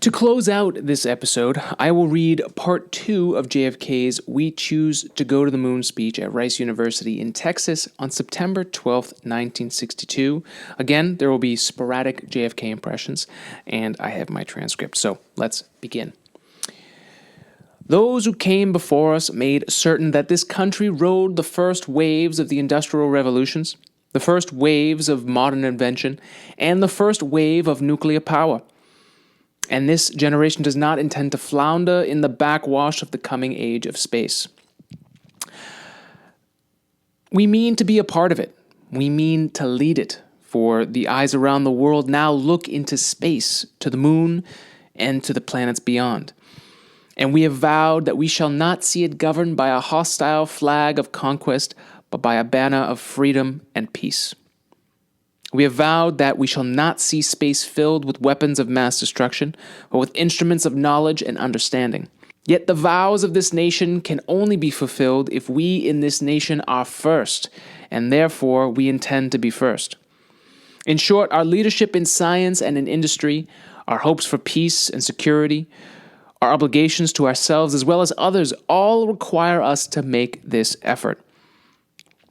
To close out this episode, I will read part 2 of JFK's We Choose to Go to the Moon speech at Rice University in Texas on September 12th, 1962. Again, there will be sporadic JFK impressions, and I have my transcript, so let's begin. Those who came before us made certain that this country rode the first waves of the industrial revolutions, the first waves of modern invention, and the first wave of nuclear power. And this generation does not intend to flounder in the backwash of the coming age of space. We mean to be a part of it. We mean to lead it, for the eyes around the world now look into space, to the moon, and to the planets beyond. And we have vowed that we shall not see it governed by a hostile flag of conquest, but by a banner of freedom and peace. We have vowed that we shall not see space filled with weapons of mass destruction, but with instruments of knowledge and understanding. Yet the vows of this nation can only be fulfilled if we in this nation are first, and therefore we intend to be first. In short, our leadership in science and in industry, our hopes for peace and security, our obligations to ourselves as well as others all require us to make this effort.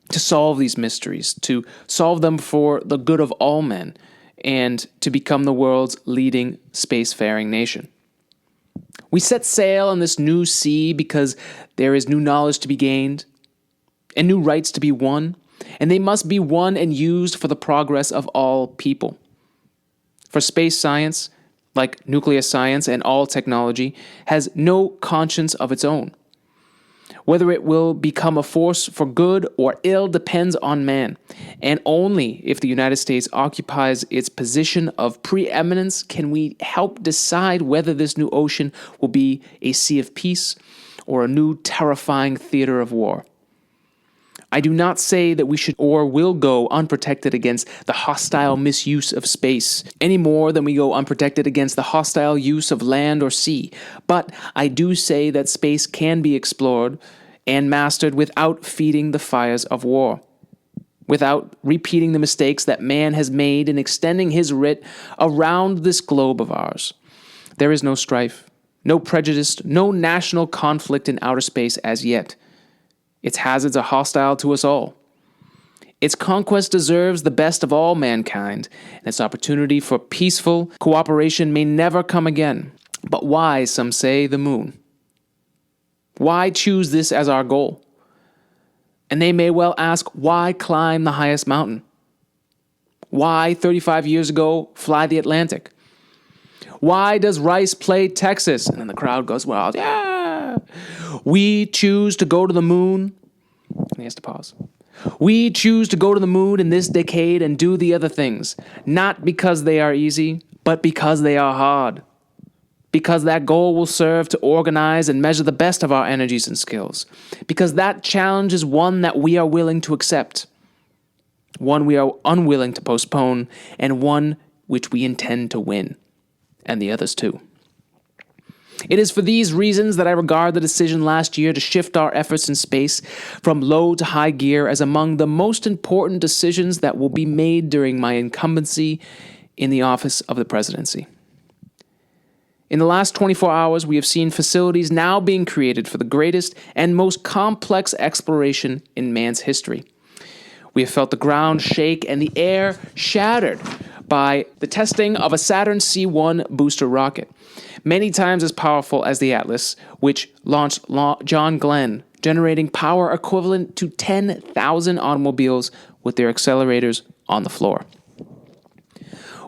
To solve these mysteries, to solve them for the good of all men, and to become the world's leading spacefaring nation. We set sail on this new sea because there is new knowledge to be gained and new rights to be won, and they must be won and used for the progress of all people. For space science, like nuclear science and all technology, has no conscience of its own. Whether it will become a force for good or ill depends on man, and only if the United States occupies its position of preeminence can we help decide whether this new ocean will be a sea of peace or a new terrifying theater of war. I do not say that we should or will go unprotected against the hostile misuse of space, any more than we go unprotected against the hostile use of land or sea. But I do say that space can be explored and mastered without feeding the fires of war, without repeating the mistakes that man has made in extending his writ around this globe of ours. There is no strife, no prejudice, no national conflict in outer space as yet. Its hazards are hostile to us all. Its conquest deserves the best of all mankind, and its opportunity for peaceful cooperation may never come again. But why, some say, the moon? Why choose this as our goal? And they may well ask, why climb the highest mountain? Why, 35 years ago, fly the Atlantic? Why does Rice play Texas? And then the crowd goes wild. Yeah! We choose to go to the moon. And he has to pause. We choose to go to the moon in this decade and do the other things, not because they are easy, but because they are hard. Because that goal will serve to organize and measure the best of our energies and skills. Because that challenge is one that we are willing to accept, one we are unwilling to postpone, and one which we intend to win. And the others too. It is for these reasons that I regard the decision last year to shift our efforts in space from low to high gear as among the most important decisions that will be made during my incumbency in the office of the presidency. In the last 24 hours, we have seen facilities now being created for the greatest and most complex exploration in man's history. We have felt the ground shake and the air shattered by the testing of a Saturn C-1 booster rocket, many times as powerful as the Atlas, which launched John Glenn, generating power equivalent to 10,000 automobiles with their accelerators on the floor.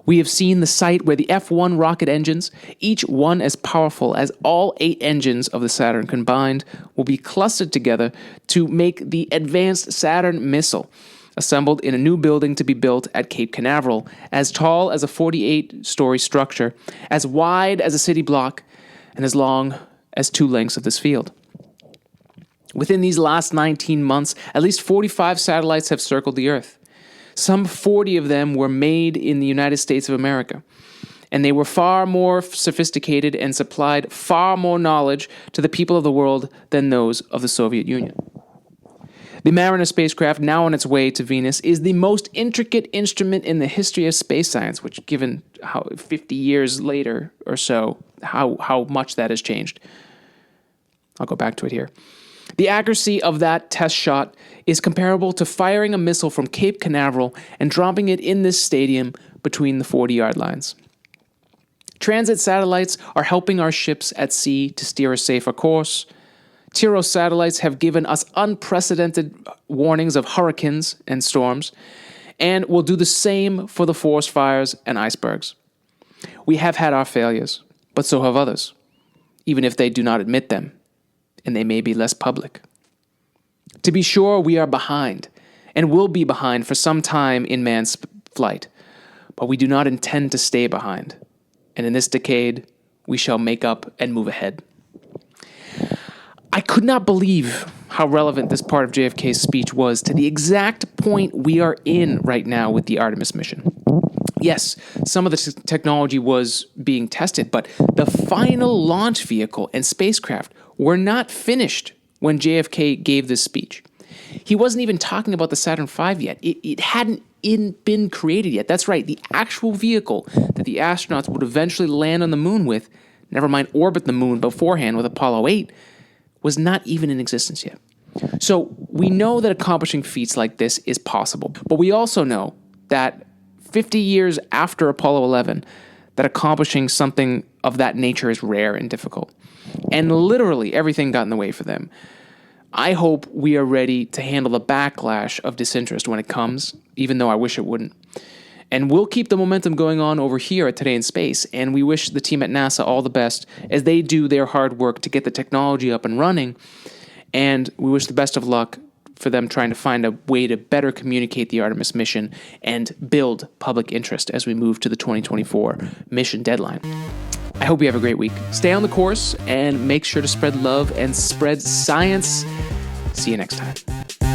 We have seen the site where the F-1 rocket engines, each one as powerful as all 8 engines of the Saturn combined, will be clustered together to make the advanced Saturn missile, assembled in a new building to be built at Cape Canaveral, as tall as a 48-story structure, as wide as a city block, and as long as 2 lengths of this field. Within these last 19 months, at least 45 satellites have circled the Earth. Some 40 of them were made in the United States of America, and they were far more sophisticated and supplied far more knowledge to the people of the world than those of the Soviet Union. The Mariner spacecraft, now on its way to Venus, is the most intricate instrument in the history of space science, which, given how 50 years later or so, how much that has changed. I'll go back to it here. The accuracy of that test shot is comparable to firing a missile from Cape Canaveral and dropping it in this stadium between the 40-yard lines. Transit satellites are helping our ships at sea to steer a safer course. TIRO satellites have given us unprecedented warnings of hurricanes and storms, and will do the same for the forest fires and icebergs. We have had our failures, but so have others, even if they do not admit them, and they may be less public. To be sure, we are behind, and will be behind for some time in man's flight, but we do not intend to stay behind, and in this decade, we shall make up and move ahead. I could not believe how relevant this part of JFK's speech was to the exact point we are in right now with the Artemis mission. Yes, some of the technology was being tested, but the final launch vehicle and spacecraft were not finished when JFK gave this speech. He wasn't even talking about the Saturn V yet. It hadn't been created yet. That's right, the actual vehicle that the astronauts would eventually land on the moon with, never mind orbit the moon beforehand with Apollo 8, was not even in existence yet. So we know that accomplishing feats like this is possible, but we also know that 50 years after Apollo 11, that accomplishing something of that nature is rare and difficult. And literally everything got in the way for them. I hope we are ready to handle the backlash of disinterest when it comes, even though I wish it wouldn't. And we'll keep the momentum going on over here at Today in Space, and we wish the team at NASA all the best as they do their hard work to get the technology up and running, and we wish the best of luck for them trying to find a way to better communicate the Artemis mission and build public interest as we move to the 2024 mission deadline. I hope you have a great week. Stay on the course and make sure to spread love and spread science. See you next time.